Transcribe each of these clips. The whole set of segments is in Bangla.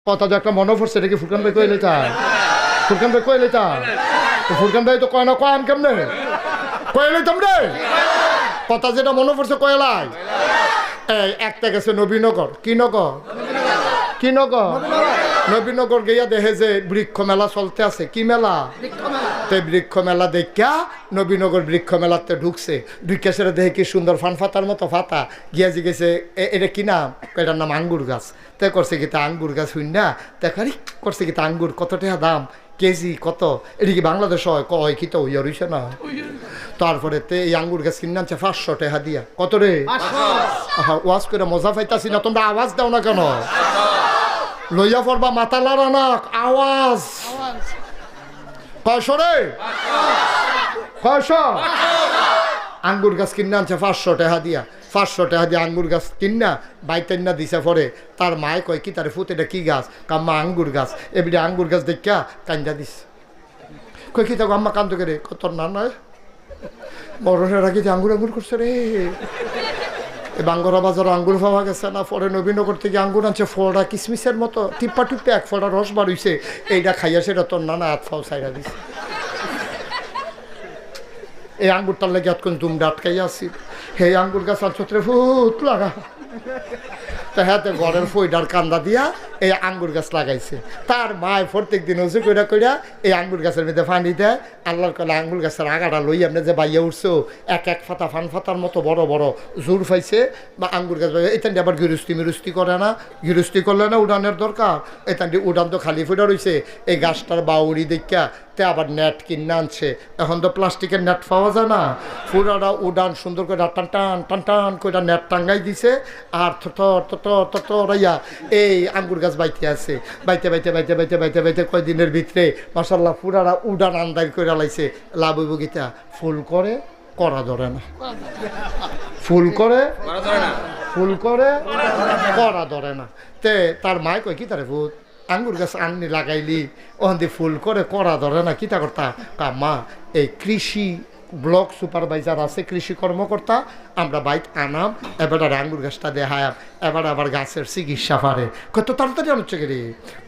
কথা যে একটা মনে পড়ছে, এটা কি ফুরকান ভাই কইলে তা? ফুরকান ভাই কইলে তা? ফুরকান ভাই তো কয় না, কয় আমি কেমনে কইলে তোমরে কথা যেটা মনে পড়ছে কয়লাই। এই একটা গেছে নবীনগর, কি নগর, কি নগর, নবীনগর গিয়া দেখে যে বৃক্ষ মেলা চলতে আছে। কি মেলা? তো বৃক্ষ মেলা দেখা নবীনগর বৃক্ষ মেলাতে ঢুকছে। ঢুকে সেটা দেখে কি সুন্দর ফান ফাতার মতো ফাতা গিয়া জিগেছে এটা কি নাম? এটার নাম আঙ্গুর গাছ। তাই করছে কি তা আঙ্গুর গাছ হইন না দেখারি করছে কি তা আঙ্গুর কত টাকা দাম, কেজি কত? এটা কি বাংলাদেশ হয়? কয় কি তো হইয়া রইছে না। তারপরে তে এই আঙ্গুর গাছ কিনে আনছে 500 টাকা দিয়া। কত রে? ওয়াজ করে মজা পাইতাছি না, তোমরা আওয়াজ দাও না কেন? লইয়া পড়বা মাথা লাড়া না, আওয়াজ। কয়শো রে? কয়শো? আঙ্গুর গাছ কিনে আনছে 500 টাকা দিয়া। 500 টাকা দিয়ে আঙ্গুর গাছ কিনা বাইতেন না দিছে পরে তার মায় কয় কি তার ফুট এটা কি গাছ? কাম্মা আঙ্গুর গাছ। এবারে আঙ্গুর গাছ দেখা কান্দা দিস। কই কি তো আম্মা কান্দ করে কত না নয় বড়রা রাখি যে আঙ্গুর আঙ্গুর করছে রে। বাঙ্গরা বাজার আঙ্গুর পাওয়া গেছে না, পরে নবীনগর থেকে আঙ্গুর আনছে ফলটা কিসমিসের মতো টিপ্পা টিপ্পে এক ফলটা রস বার হইছে। এইটা খাইয়া সেটা তোর নানা হাত ফাও সাইডা দিছে। এই আঙ্গুরটার লেগে এতক্ষণ দুমটা আটকাইয়া আসি। হে আঙ্গুর গাছ আনছত্রে ফুট লাগা তা হাতে ঘরের ফইডার কান্দা দিয়া এই আঙ্গুর গাছ লাগাইছে। তার মায় প্রত্যেক দিন উঁচু কইরা কইরা এই আঙ্গুর গাছের মধ্যে পানি দেয়। আল্লাহর কলে আঙ্গুর গাছের আগাটা লই আপনি যে বাইয়া উঠছো এক এক ফাতা ফান ফাতার মতো বড় বড় জোর পাইছে। বা আঙ্গুর গাছ এখান দিয়ে আবার গিরস্তি মিরস্তি করে না, গিরস্তি করলে না উড়ানের দরকার। এখান দিয়ে উড়ান তো খালি ফুটা রয়েছে। এই গাছটার বাউরি দেখা তে আবার নেট কিনে আনছে। এখন তো প্লাস্টিকের নেট পাওয়া যায় না, পুরাটা উড়ান সুন্দর করে টান টান টান টান করে নেট টাঙ্গাই দিছে। আর থরাইয়া এই আঙ্গুর গাছ বাইতে আছে। বাইতে বাইতে বাইতে বাইতে বাইতে বাইতে কয়দিনের ভিতরে মাশাল্লাহ পুরাটা উড়ান আন্দাজ করে লাইছে। লাভ হইব গীতা ফুল করে করা ধরে না, ফুল করে ফুল করে করা ধরে না। তে তার মায় কয় কি তারে ভূত আঙ্গুর গাছ আননি লাগাইলি ওখান দিয়ে ফুল করে করা ধরে না, কিতা করতা? মা এই কৃষি ব্লক সুপারভাইজার আছে, কৃষি কর্মকর্তা, আমরা বাইক আনাম এবার আঙ্গুর গাছটা দেখায়াম, এবার আবার গাছের চিকিৎসা পারে। কত তাড়াতাড়ি আনছে কে রে?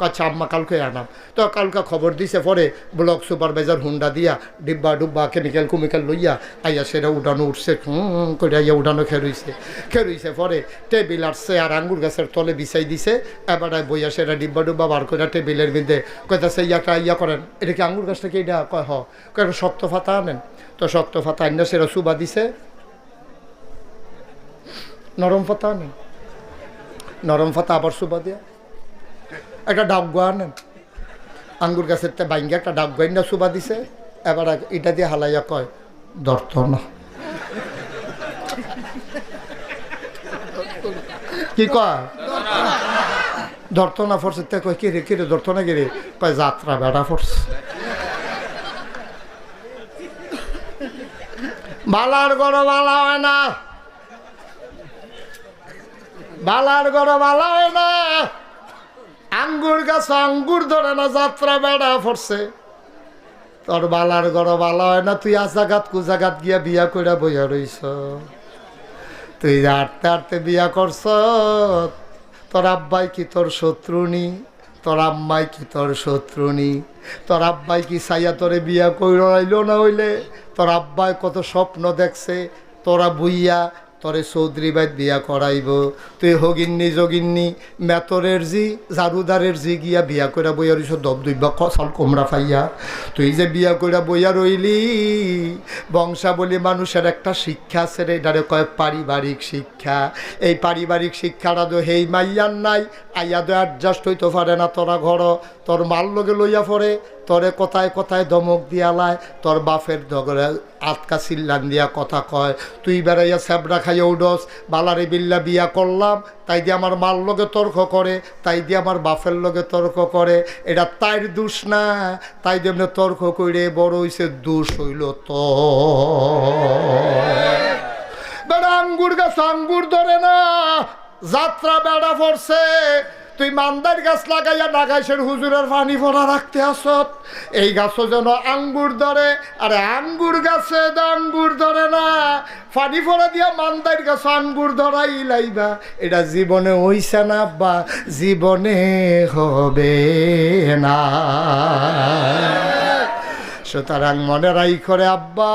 আচ্ছা আম্মা কালকে আনাম। তো কালকে খবর দিছে পরে ব্লক সুপারভাইজার হুন্ডা দিয়া ডিব্বা ডুব্বা কেমিক্যাল কুমিক্যাল লইয়া আইয়া সেটা উঠানো উঠছে করে আইয়া উঠানো খেরুইছে পরে টেবিল আসছে আর আঙ্গুর গাছের তলে বিছাই দিছে। এবার বইয়া সেটা ডিব্বা ডুব্বা বার করে টেবিলের মধ্যে কইতাছে ইয়াটা ইয়া করেন, এটা কি আঙ্গুর গাছটা কি এটা? কয় হ। কয় শক্ত ফাতা আনেন। তো শক্ত ফাতা আইনা সেটা সুবা দিছে। নরম ফাতা আনেন, নরম ফাতা আবার সুবা দিয়া একটা ডাবগা আনেন। আঙ্গুর গাছের তে বাইঙ্গে একটা ডাবগা না সুবা দিছে। এবার এটা দিয়ে হালাইয়া কয় ধরত না। কি কয়? ধরত না ফরছে। তে কয় কিরে কিরে ধরত না কিরে? কয় যাত্রা বেড়া ফরছে। বালার গড় বালা হয় না, বালার গড় বালা হয় না। আঙ্গুর গাছ আঙ্গুর ধরে না, যাত্রা বেড়া পড়ছে। তোর বালার গড় বালা হয় না, তুই আজাগাত কুজাগাত গিয়া বিয়া কইরা বইয়া রইছ। তুই হাঁটতে হাঁটতে বিয়া করছ। তোর আব্বাই কি তোর শত্রুনি? তোর আম্মাই কি তোর শত্রুনি? তোর আব্বাই কি সাইয়া তোরে বিয়া কইরা আইলো না হইলে? তোর আব্বাই কত স্বপ্ন দেখছে তোরা বুইয়া তোরে চৌধুরী বাইত বিয়া করাইব। তুই হগিন্নি যোগিন্নি মেতরের জি জারুদারের জি গিয়া বিয়া কইরা বইয়া রইছ দব দুইবা কসাল কোমরা পাইয়া। তুই যে বিয়া কইরা বইয়া রইলি, বংশাবলী মানুষের একটা শিক্ষা আছে রে, এটারে কয় পারিবারিক শিক্ষা। এই পারিবারিক শিক্ষাটা তো হেই মাইয়ার নাই, আইয়া তো অ্যাডজাস্ট হইতে পারে না। তোরা ঘর তোর মাল লগে লইয়া পড়ে, তোরে কথায় কথায় ধমক দিয়ালায়, তোর বাপের দগরে আটকা চিল্লান দিয়া কথা কয়। তুই বেড়াইয়া স্যাবরা খাইয়া উডস, বালারে বিল্লা বিয়া করলাম তাই দিয়ে আমার মাল লগে তর্ক করে, তাই দিয়ে আমার বাপের লগে তর্ক করে। এটা তাইর দোষ না, তাই দিয়ে এমনি তর্ক করে বড় হইছে, দোষ হইল তো বেড়া আঙ্গুর গাছ আঙ্গুর ধরে না, যাত্রা বেড়া পড়ছে। তুই মান্দার গাছ লাগাইয়া নাগাইশের হুজুরের পানি ভরা রাখতে আসত। এই গাছও যেন আঙ্গুর ধরে, আরে আঙ্গুর গাছে আঙ্গুর ধরে না, পানি ভরা দিয়া মান্দার গাছ আঙ্গুর ধরাই লাইবা। এটা জীবনে হইছে না আব্বা, জীবনে হবে না। সুতরাং মনে রাই করে আব্বা,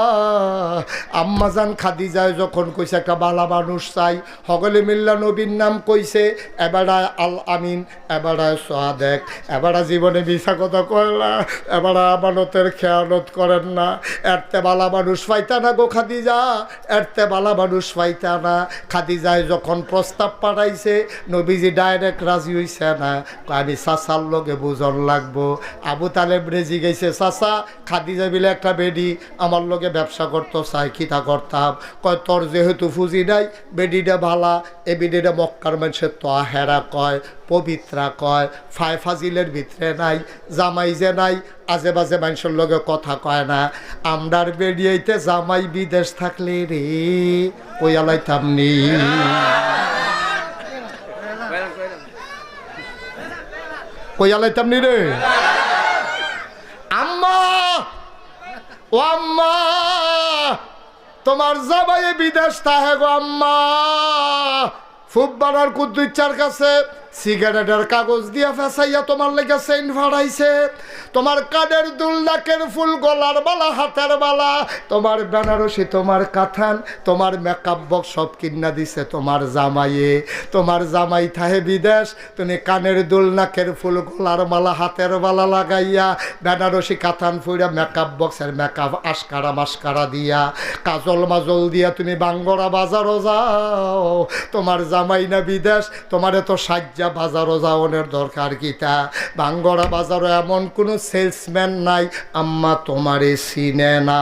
আম্মাজান খাদিজায় যখন কইছে একটা বালা মানুষ চাই, সকলে মিল্লা নবীর নাম কইছে, এবারায় আল আমিন, এবারায় সাদেক, এবারা জীবনে মিছা কথা কয়লা, এবারা আমানতের খেয়ানত করেন না। এরতে বালা মানুষ পাইতা না গো খাদিজা, এরতে বালা মানুষ পাইতা না। খাদিজায় যখন প্রস্তাব পাঠাইছে, নবীজি ডাইরেক্ট রাজি হইছে না, আমি চাচার লগে বুঝন লাগবো। আবু তালেব রেজি গেছে, চাচা খাদিজা বিলে একটা বেডি আমার লগে ব্যবসা করতো, চাই খিতা করতাম। কয় তোর যেহেতু ফুজি নাই, বেডিটা ভালা, এ বেডিটা মক্কার মানুষের তো হেরা কয়, পবিত্রা কয়, ফাজিলের ভিতরে নাই, জামাই যে নাই, আজে বাজে মানুষের লগে কথা কয় না। আমরার বেরিয়েতে জামাই বিদেশ থাকলে রে ওই আলাইতাম নি, ওই আলাইতাম নি রে। আম্মা, ও আম্মা, তোমার জামাই বিদেশ তাহে গো আম্মা। ফুটবলার কুদ্দুচ্চার কাছে সিগারেটের কাগজ দিয়া ফেসাইয়া তোমার লেগে সেন্ট ভাড়াইছে। তোমার কানের দুল, নাকের ফুল, গলার বালা, হাতের বালা, তোমার বেনারসি, তোমার কাথান, তোমার মেকআপ বক্স সব কিনা দিছে তোমার জামাইয়ে। তোমার জামাই থাহে বিদেশ, তুমি কানের দুল, নাকের ফুল, গলার মালা, হাতের বালা লাগাইয়া, বেনারসি কাথান ফুইরা, মেকআপ বক্সের মেকআপ আশকারা মাস্কারা দিয়া, কাজল মাজল দিয়া তুমি বাঙ্গরা বাজারও যাও। তোমার জামাই না বিদেশ, তোমার এত সাজ্জা বাজারও যাওয়ানোর দরকার কিতা? বাঙ্গরা বাজারও এমন কোনো সেলসম্যান নাই আম্মা তোমারে চিনে না।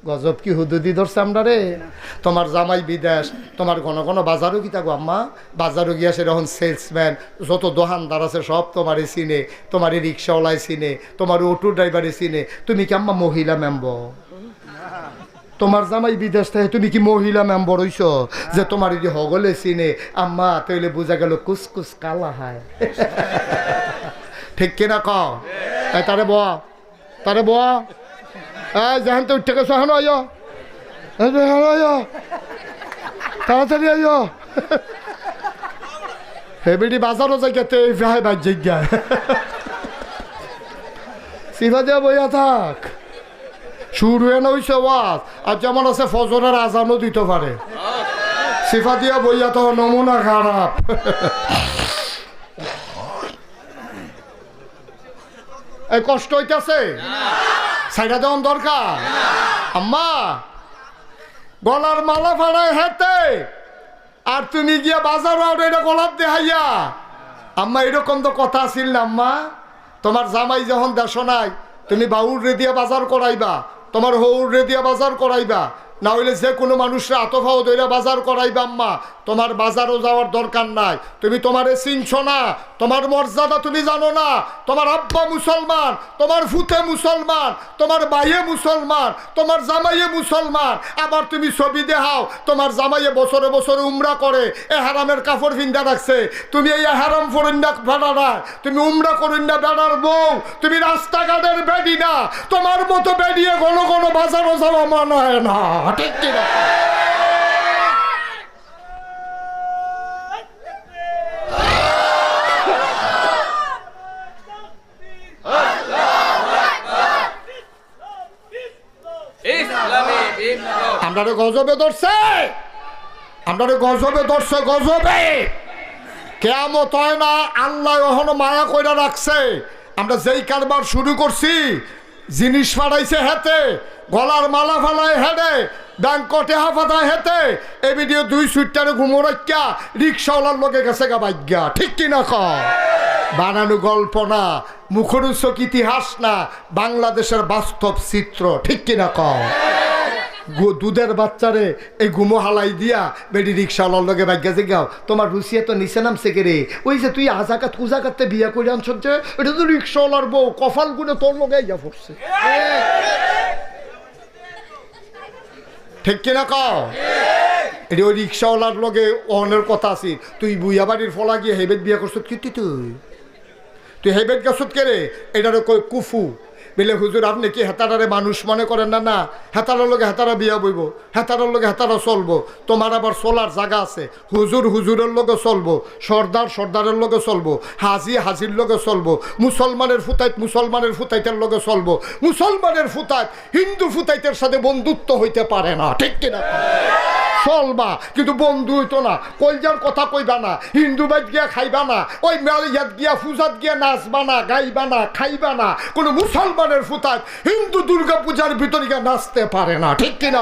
গজব কি হুদুদি ধরছে আমরা রে। তোমার জামাই বিদেশ, তোমার ঘন ঘন বাজারও কি থাকো আম্মা, বাজারও গিয়া সেরকম সেলসম্যান যত দোকানদার আছে সব তোমারে চিনে, তোমার রিক্সাওয়ালাই চিনে, তোমার অটো ড্রাইভারে চিনে। তুমি কি আম্মা মহিলা মেম্বর? তোমার জামাই বিদেশ থেকে তুমি কি মহিলা মেম্বর হইছ যে তোমার যদি হগলে চিনে? আম্মা তাইলে বোঝা গেল কুসকুস কালা হায়। ঠিক কিনা কও? তারে বয়া, তারে বয়া, যেখান তো উঠে গেছো এখন আয়, তাড়াতাড়ি আয়। হেবিডি বাজারও জায়গাতে ভাই বাজ জায়গায় সিফা দিয়া বইয়া থাক। শুরু হয়ে হইছে ওয়াজ, আর যেমন আছে ফজরের আজানও দিতে পারে। সিফা দিয়া বইয়া তো নমুনা খারাপ। এই কষ্ট হইতেছে, সাইডা দেওয়ান দরকার। আম্মা গলার মালা ফাড়ায় হেতে, আর তুমি গিয়া বাজার এটা গলার দেহাইয়া। আম্মা এরকম তো কথা আছিল না আম্মা। তোমার জামাই যখন দেশ নাই, তুমি বাউর রেদিয়া বাজার করাইবা, তোমার হৌর রেদিয়া বাজার করাইবা, না হইলে যে কোনো মানুষরা আতফাও দইরা বাজার করাইবা। আম্মা তোমার বাজারও যাওয়ার দরকার নাই। তুমি তোমারে চিনছ না, তোমার মর্যাদা তুমি জানো না। তোমার আব্বা মুসলমান, তোমার ফুতে মুসলমান, তোমার ভাইয়ে মুসলমান, তোমার জামাইয়ে মুসলমান। আবার তুমি ছবি দেখাও তোমার জামাইয়ে বছরে বছরে উমরা করে, এ হারামের কাপড় ভিন্দা রাখছে। তুমি এই হারাম ফরিন্দা বেড়া না, তুমি উমরা করিন্দা বেড়ার বউ, তুমি রাস্তাঘাটের বেডি না। তোমার মতো বেডিয়ে ঘন ঘন বাজারও যাওয়া মানা হয় না। ঠিক কিনা? আমরা গজবে ধরছে, আমরা গজবে ধরছে, গজবে কেয়ামত হয় না। আল্লাহ এখনো মায়া কইরা রাখছে। আমরা যেই কারবার শুরু করছি, জিনিস ফাড়াইছে হেতে, গলার মালা ফালায় হেডে, ব্যাংকটে হাফাতায় হেতে, এ ভিডিও 2 সুইটারে ঘুমোরাইকা রিক্সাওয়ালার লোকে গেছে গা ভাগ্যা। ঠিক কিনা ক? বানানো গল্প না, মুখরোচক ইতিহাস না, বাংলাদেশের বাস্তব চিত্র। ঠিক কিনা ক? দুধের বাচ্চারে এই গুমো হালাই দিয়া বেডি রিক্সাওয়ালার লগে ভাগ্যা যে গাও। তোমার রুচিয়া তো নিচে নামছে কে রে? ওই যে তুই আজাকাত কুজাকাতে বিয়া করে আনছ যে, এটা তো রিক্সাওয়ালার বউ, কপাল গুনে তোর লগে ইয়া পড়ছে। ঠিক কিনা কও? এটি ওই রিক্সাওয়ালার লগে অনের কথা আছে, তুই বুইয়া বাড়ির ফলা গিয়ে হেবেট বিয়া করছত কি তুই হেবেট গেছত কে রে? এটারও কই কুফু বলে হুজুর আপনি কি হেতারারে মানুষ মনে করেন না? না, হেতারার লগে হেতারা বিয়া বইব, হেতারার লগে হেতারা চলবো, তোমার আবার চলার জায়গা আছে। হুজুর হুজুরের লগে চলবো, সর্দার সর্দারের লগে চলবো, হাজি হাজির লগে চলবো, মুসলমানের ফুতাইত মুসলমানের ফুতাইতের লগে চলবো। মুসলমানের ফুতাইত হিন্দু ফুতাইতের সাথে বন্ধুত্ব হইতে পারে না, ঠিক কিনা? চলবা কিন্তু বন্ধু হইতো না। কলজার কথা কইবা না, হিন্দু বাইত গিয়া খাইবা না, ওই মেলিয়াত গিয়া পূজাত গিয়া নাচবা না, গাইবা না, খাইবা না। কোনো মুসলমানের ফুতাত হিন্দু দুর্গা পূজার ভিতরে গিয়া নাচতে পারে না, ঠিক কিনা?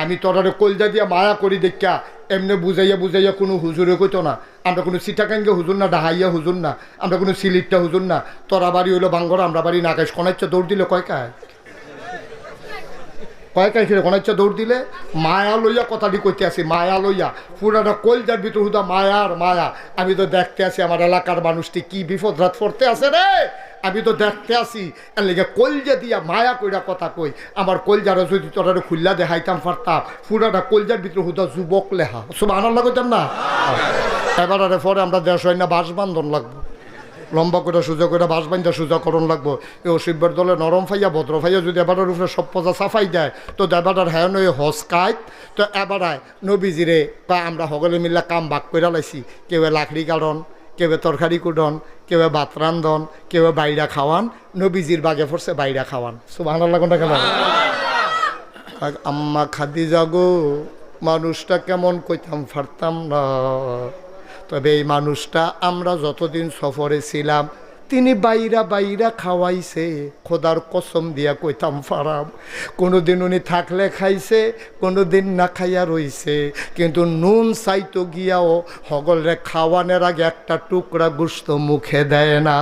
আমি তোরারে কলজা দিয়া মায়া করি দেখা এমনি বুঝাইয়া বুঝাইয়া কোনো হুজুরে কইতো না। আমরা কোনো সিটাকাঙ্গে হুজুর না, ডাহাইয়া হুজুর না, আমরা কোনো সিলিটটা হুজুর না। তোরা বাড়ি হইলো বাঙ্গর, আমরা বাড়ি নাগাইশ। কোনাইচ্ছা দৌড় দিলে কয়কায় ফিরে কোনাইচ্ছা দৌড় দিলে মায়া লইয়া কথাটি কইতে আসি, মায়া লইয়া পুরাটা কলজার ভিতর হুদা মায়ার মায়া। আমি তো দেখতে আসি আমার এলাকার মানুষটি কি বিপদ রাত পড়তে আছে রে, আমি তো দেখতে আসি। এর লেগে কলজা দিয়া মায়া কইরা কথা কই। আমার কলজারা যদি তোরা খুল্লা দেখাইতাম পারতাম, পুরাটা কলজার ভিতরে হুদা যুবক লেহা সব আনার লাগতাম না। এবার পরে আমরা দেশ হয় না বাস বান্ধন লাগবো, লম্বা করে সোজা করে বাস বান্ধা সোজা করণ লাগবো। এই অসিব্যের দলে নরম ফাইয়া ভদ্র ফাইয়া যদি এবারের উপরে সব পজা সাফাই দেয় তো এবারের হ্যাঁ নয় হস কাইত। তো এবারায় নবীজিরে বা আমরা সকলে মিল্লা কাম বাক করে লাইছি। কেউ লাকড়ি কাটন, কেউ তরকারি কুটন, কেউ ভাত রান্ধন, কেউ বাইরা খাওয়ান। নবীজির বাগে পড়ছে বাইরা খাওয়ান। সুবহানাল্লাহ কোনটা কেন? আম্মা খাদিজা গো, মানুষটা কেমন কইতাম পারতাম না। তবে এই মানুষটা আমরা যতদিন সফরে ছিলাম তিনি বাইরা বাইরা খাওয়াইছে, খোদার কসম দিয়া কইতাম পারাম। কোনোদিন উনি থাকলে খাইছে, কোনোদিন না খাইয়া রইছে, কিন্তু নুন চাইতো গিয়াও হগলরে খাওয়ানোর আগে একটা টুকরা গোশত মুখে দেয় না।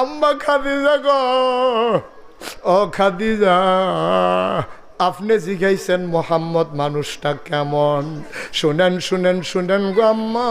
আম্মা খাদিজা গো, ও খাদিজা, আপনি জিজ্ঞাইছেন মোহাম্মদ মানুষটা কেমন। শুনেন শুনেন শুনেন গো আম্মা,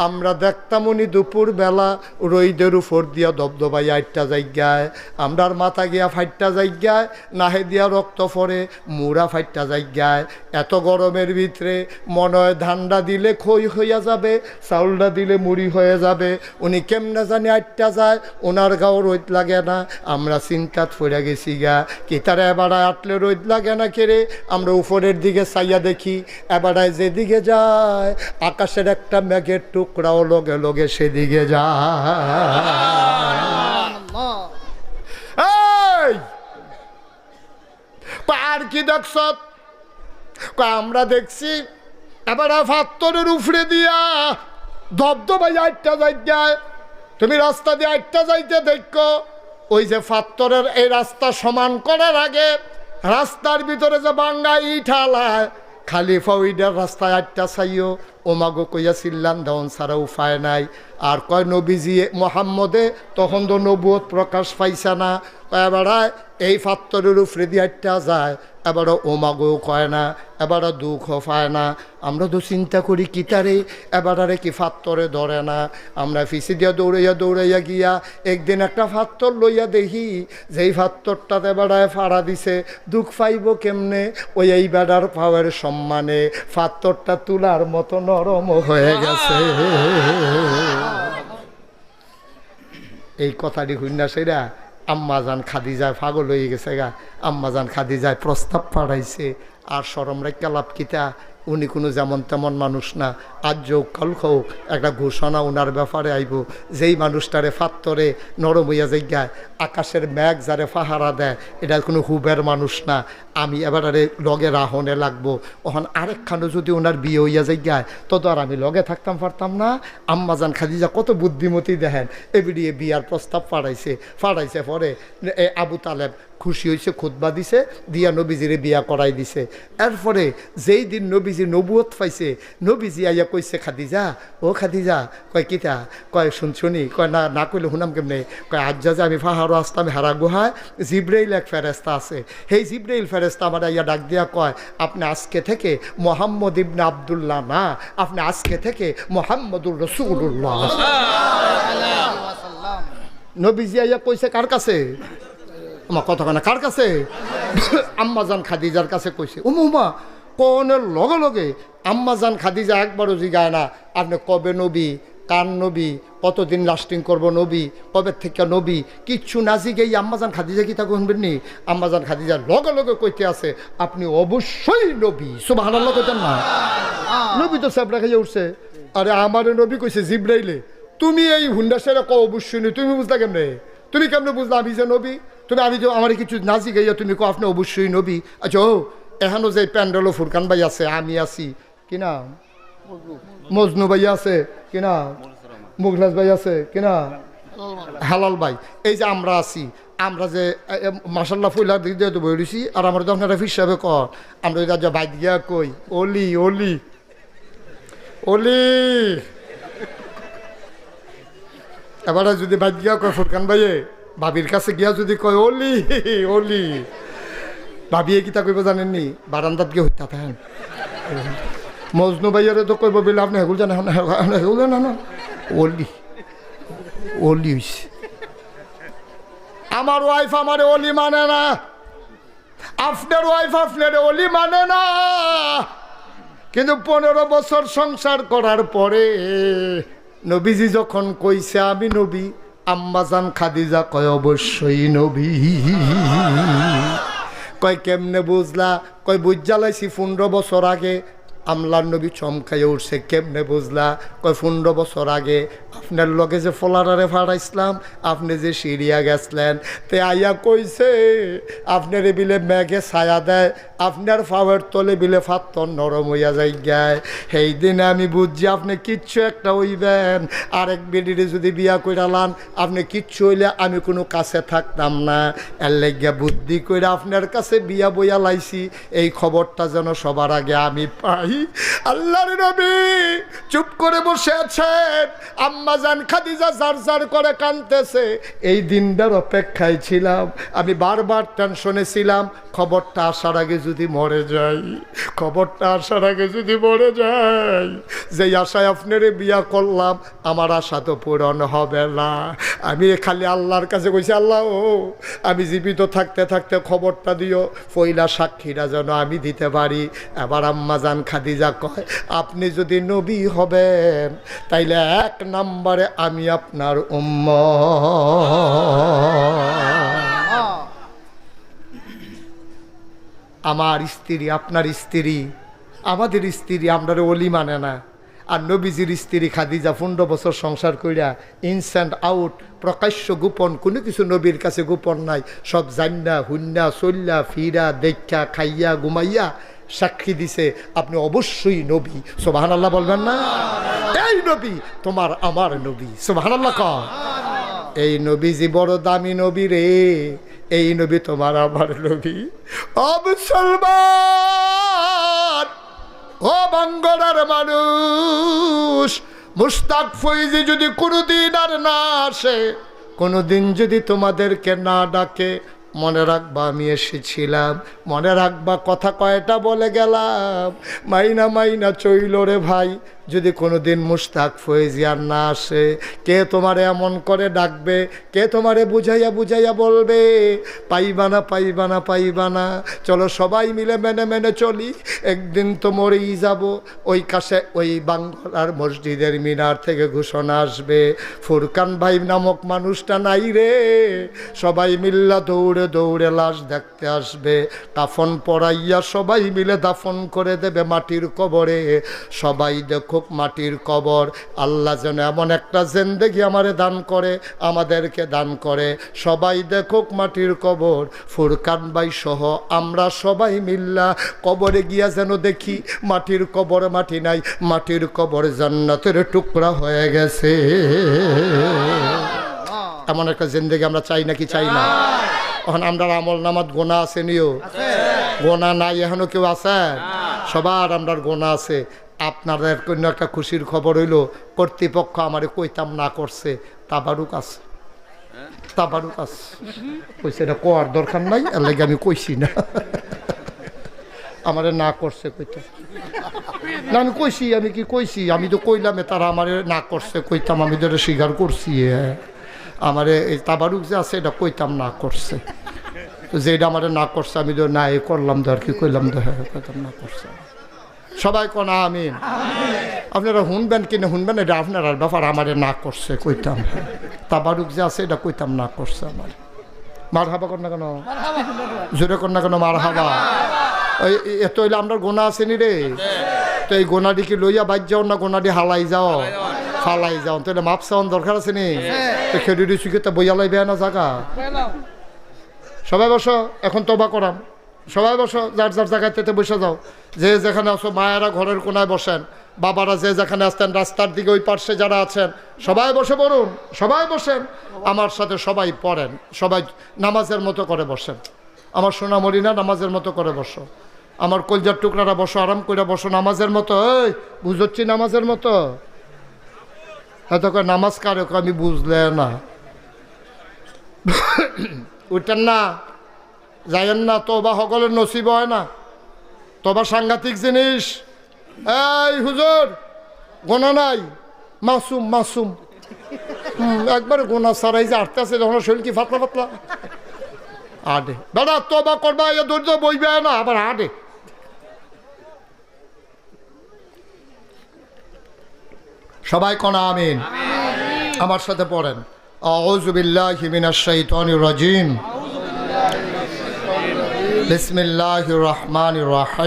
আমরা দেখতাম উনি দুপুর বেলা রইদের উপর দিয়া দবদবাই আটটা জায়গায়, আমরার মাথা গিয়া ফাইটটা জায়গায়, নাহে দিয়া রক্ত পরে মুড়া ফাইটটা জায়গায়। এত গরমের ভিতরে মনে হয় ধানটা দিলে খই হইয়া যাবে, চাউলটা দিলে মুড়ি হয়ে যাবে। উনি কেমনে জানি আটটা যায়, ওনার গাও রোদ লাগে না। আমরা চিন্তাত পড়ে গেছি গা, কি তারা এবার আটলে রোদ লাগে না কেড়ে। আমরা উপরের দিকে চাইয়া দেখি, এবারায় যেদিকে যায় আকাশের একটা মেঘের টুকরাও লগে লগে সেদিকে যায়। আর কি দেখছ? আমরা দেখছি এবার ফাত্তরের উপরে দিয়া দবদবাই আটটা জায়গায়। তুমি রাস্তা দিয়ে আটটা যাইতে দেখো, ওই যে ফাত্তরের এই রাস্তা সমান করার আগে রাস্তার ভিতরে যে বাঙ্গা ইট হালায়, খালিফা ওইটার রাস্তায় আটটা চাইও। ওমাগো কইয়া চিল্লান দেওয়ান ছাড়া উপায় নাই। আর কয় নবীজি মোহাম্মদে তখন তো নবুয়ত প্রকাশ পাইছে না। এবারায় এই ফাত্তরের উপরে দিয়ে আটটা যায়, এবারও ওমাগো কয় না, এবারও দুঃখ পায় না। আমরা তো চিন্তা করি কিতারে এবারে কি ফাত্তরে ধরে না। আমরা ফিসি দিয়া দৌড়াইয়া দৌড়াইয়া গিয়া একদিন একটা ফাত্তর লইয়া দেখি, যেই ফাত্তরটাতে এবারায় ফাড়া দিছে। দুঃখ পাইব কেমনে? ওই এই বেড়ার পাওয়ার সম্মানে ফাত্তরটা তুলার মতো নরম হয়ে গেছে। এই কথাটি হইনা সেরা আম্মাজান খাদিজায় পাগল হয়ে গেছে গা। আম্মাজান খাদিজায় প্রস্তাব পাঠাইছে, আর শরম রেখা লাভ কিতা, উনি কোনো যেমন তেমন মানুষ না। আজ যোগ কাল হোক একটা ঘোষণা ওনার ব্যাপারে আইব, যেই মানুষটারে ফাত্তরে নরম হইয়া জায়গায় আকাশের মেঘ যারে পাহারা দেয়, এটা কোনো হুবের মানুষ না। আমি এবারে লগে রাহনে লাগবো। ওখান আরেকখানো যদি ওনার বিয়ে হইয়া জায়গায় তত আর আমি লগে থাকতাম পারতাম না। আম্মাজান খাদিজা কত বুদ্ধিমতী দেখেন, এবিডিয়ে বিয়ার প্রস্তাব ফাড়াইছে পরে আবু তালেব খুশি হয়েছে, খুতবা দিছে, দিয়া নবীজিরে বিয়া করাই দিছে। এরপরে যেই দিন নবীজি নবুয়ত পাইছে, নবীজি আইয়া কইছে খাদিজা, ও খাদিজা, কয় কিতা? কয় শুনি। কয় না, না কইলে শুনাম কেমনে? কয় আজ যা আমি পাহাড়ও আসতাম হেরা গুহায়, জিব্রাইল এক ফেরেস্তা আছে, সেই জিব্রাইল ফেরেস্তা আমার আইয়া ডাক দিয়া কয়, আপনি আজকে থেকে মোহাম্মদ ইবনে আবদুল্লাহ না, আপনি আজকে থেকে মোহাম্মদুর রাসূলুল্লাহ। নবীজি আইয়া কইছে কার কাছে? আমার কথা কয় না, কার কাছে? আম্মাজান খাদিজার কাছে কইছে। উমা কোনের লগে লগে আম্মাজান খাদিজা একবারও জিগায় না আপনি কবে নবী, কার নবী, কতদিন লাস্টিং করব নবী, কবে থেকে নবী, কিচ্ছু না জিগেই আম্মাজান খাদিজা কি তা শুনবেন নি? আম্মাজান খাদিজা লগে লগে কইতে আছে আপনি অবশ্যই নবী। সুবহানাল্লাহ কইতেন না? নবী তো সাবরা খাইয়া উঠছে। আরে আমারে নবী কইছে জিব্রাইলে, তুমি এই হুন্ডা সেরা ক অবশ্যই নই, তুমি বুঝলা কেমনে? তুমি কেমনে বুঝলা আমি যে নবী? তুমি আমি তো আমার কিছু না জিগাইয়া তুমি কো আপনি অবশ্যই নবী। আচ্ছা ও এখনো যে প্যান্ডেলও ফুরকান ভাই আছে, আমি আছি, কিনা মজনু ভাই আছে, কিনা মুখলাস ভাই আছে, কিনা হালাল ভাই, এই যে আমরা আছি, আমরা যে মাসাল্লাহ ফুলা দিক দিয়ে তো বইছি। আর আমার যখন রফিস সাহেব কর আমরা যা বাইক গিয়া কই অলি অলি অলি, এবারে যদি বাইক গিয়া কয় ফুরকান ভাইয়ে ভাবির কাছে গিয়া যদি কয় অলি অলি, ভাবিয়ে কিতা কইব জানেননি? বারান্দাত গিয়ে হইতা থাকেন। মজনু ভাইয়ারে তো কইব বলে আপনি হেগুল জানেন, হেগুল জানা না, অলি অলি হইছে। আমার ওয়াইফ আমারে অলি মানে না, আপনার ওয়াইফ আপনার অলি মানে না। কিন্তু 15 বছর সংসার করার পরে নবীজি যখন কইছে আমি নবী, আম্মাজান খাদিজা কয় অবশ্যই নবী। কয় কেমনে বুঝলা? কয় বুঝ জ্বালাইছি 15 বছর আগে। আমলার নবী চমকাইয়া উঠছে, কেমনে বুঝলা? কয় 15 বছর আগে আপনার লগে যে ফলারারে ফাড়াইছিলাম, আপনি যে সিরিয়া গেছলেন, তে আইয়া কইছে আপনার বিলে মেঘে ছায়া দেয়, আপনার ফাওয়ার তলে বিলে ফাত্তর নরম হইয়া যাই গায়। সেই দিনে আমি বুঝছি আপনি কিচ্ছু একটা হইবেন, আরেক বেডিরে যদি বিয়া কইরালান আপনি কিচ্ছু হইলে আমি কোনো কাছে থাকতাম না। এর লাগিয়া বুদ্ধি কইরা আপনার কাছে বিয়া বইয়া লাইছি, এই খবরটা যেন সবার আগে আমি পাই। আল্লাহর নবী চুপ করে বসে আছেন, আম্মাজান খাদিজা জার জার করে কাঁদতেছে। এই দিনটার অপেক্ষায় ছিলাম, আমি বারবার টেনশনে ছিলাম খবরটা আসার আগে যদি মরে যাই, খবরটা আসার আগে যদি মরে যাই। যেই আশায় আপনারে বিয়া করলাম আমার আশা তো পূরণ হবে না। আমি খালি আল্লাহর কাছে কইছি, আল্লাহ ও আমি জীবিত থাকতে থাকতে খবরটা দিও, পয়লা সাক্ষীরা যেন আমি দিতে পারি। এবার আম্মাজান খাদিজা কয় আপনি যদি নবী হবেন তাইলে 1 নম্বরে আমি আপনার উম্মত। আমার স্ত্রী আপনার স্ত্রী, আমাদের স্ত্রী আমরা ওলি মানে না। আর নবীজির স্ত্রী খাদিজা 15 বছর সংসার কইরা ইনস অ্যান্ড আউট, প্রকাশ্য গোপন কোনো কিছু নবীর কাছে গোপন নাই। সব জান্না হুন্না চল্লা ফিরা দেখা খাইয়া ঘুমাইয়া সাক্ষী দিছে আপনি অবশ্যই নবী। সুবহানাল্লাহ বলবেন না? এই নবী তোমার আমার নবী। সুবহানাল্লাহ কর। এই নবীজি বড় দামি নবী রে, এই নবী তোমার আমার নবী। ও মুসলমান, ও বাঙ্গলার মানুষ, মুস্তাক ফৈজি যদি কোনোদিন আর না আসে, কোনোদিন যদি তোমাদেরকে না ডাকে, মনে রাখবা আমি এসেছিলাম, মনে রাখবা কথা কয়টা বলে গেলাম। মাইনা মাইনা চইল রে ভাই, যদি কোনোদিন মুস্তাক ফয়েজিয়ার না আসে, কে তোমারে এমন করে ডাকবে, কে তোমারে বুঝাইয়া বুঝাইয়া বলবে পাইবা না পাইবা না পাইবা না। চলো সবাই মিলে মেনে মেনে চলি, একদিন তো মরেই যাব। ওই কাছে ওই বাংলার মসজিদের মিনার থেকে ঘোষণা আসবে ফুরকান ভাই নামক মানুষটা নাই রে। সবাই মিল্লা দৌড়ে দৌড়ে লাশ দেখতে আসবে, কাফন পরাইয়া সবাই মিলে দাফন করে দেবে মাটির কবরে। সবাই দেখো মাটির কবর, আল্লাহ যেন এমন একটা জিন্দেগি আমারে দান করে, আমাদেরকে দান করে। সবাই দেখুক মাটির কবর, ফুরকান ভাই সহ আমরা সবাই মিল্লা কবরে গিয়া যেন দেখি মাটির কবর মাটি নাই, মাটির কবর জান্নাতের টুকরা হয়ে গেছে। এমন একটা জিন্দেগি আমরা চাই নাকি চাই না? এখন আমরা আমল নামাত গোনা আছে নিও, গোনা নাই এখনো কেউ আছে? সবার আমরা গোনা আছে। আপনাদের কোনো একটা খুশির খবর হইল, কর্তৃপক্ষ আমারে কইতাম না করছে, তাবারুক আছে, তাবারুক আছে। কইছে এটা কোয়ার দরকার নাই, এর লাগে আমি কইছি না। আমারে না করছে কইতাম না, আমি কইছি, আমি কি কইছি? আমি তো কইলাম তারা আমারে না করছে কইতাম, আমি তো এটা স্বীকার করছি। আমারে এই তাবারুক যে আছে এটা কইতাম না করছে, তো যেটা আমারে না করছে আমি তো না এই করলাম তো আর কি কইলাম তো, হ্যাঁ কইতাম না করছে। সবাই কোন আমিন। আপনারা শুনবেন কিনা শুনবেন এটা আপনার ব্যাপার, আমারে না করছে কইতাম, তাবারুক যে আছে এটা কইতাম না করছে আমার। মার হাবা কর না কেন, জোরে কর না কেন মার হাবা। ওই এত হইলে আমরা গোনা আসেনি রে, তো এই গোনাটি কি লইয়া বাইর যাও না গোনাটি হালাই যাও ফালাই যাও, তাহলে মাপ চাওয়ান দরকার আছে নি? তো খেডুরি চুকিতে বইয়া লাইবে না জায়গা। সবাই বসো, এখন তবা করাম, সবাই বসো, যার যার জায়গায় তেতে বসে যাও। যে যেখানে আসো, মায়েরা ঘরের কোনায় বসেন, বাবারা যে যেখানে আসতেন রাস্তার দিকে ওই পার্শ্বে যারা আছেন সবাই বসে পড়ুন, সবাই বসেন আমার সাথে, সবাই পড়েন, সবাই নামাজের মতো করে বসেন। আমার সোনামণি না, নামাজের মতো করে বসো। আমার কলজার টুকরারা বসো, আরাম করে বসো নামাজের মতো। এই বুঝছি নামাজের মতো, হয়তো নামাজ কারে আমি বুঝলে না, উঠেন না, যাইয়েন না, তোবা সকলের নসিব হয় না, তোবা সাংঘাতিক জিনিস। এই হুজুর গোনা নাই, মাসুম মাসুম, একবার গোনা ছাড়াই যে আটতে আছে যখন শরীর কি ফাতলা ফাতলা আডে, দাদা তোবা করবা এ দরিদ্র বইবে না, আবার আডে। সবাই কোনা আমিন, আমার সাথে পড়েন। আউযু বিল্লাহি মিনাশ শাইতানির রাজিম, বিসমিল্লাহির রহমানির রহিম।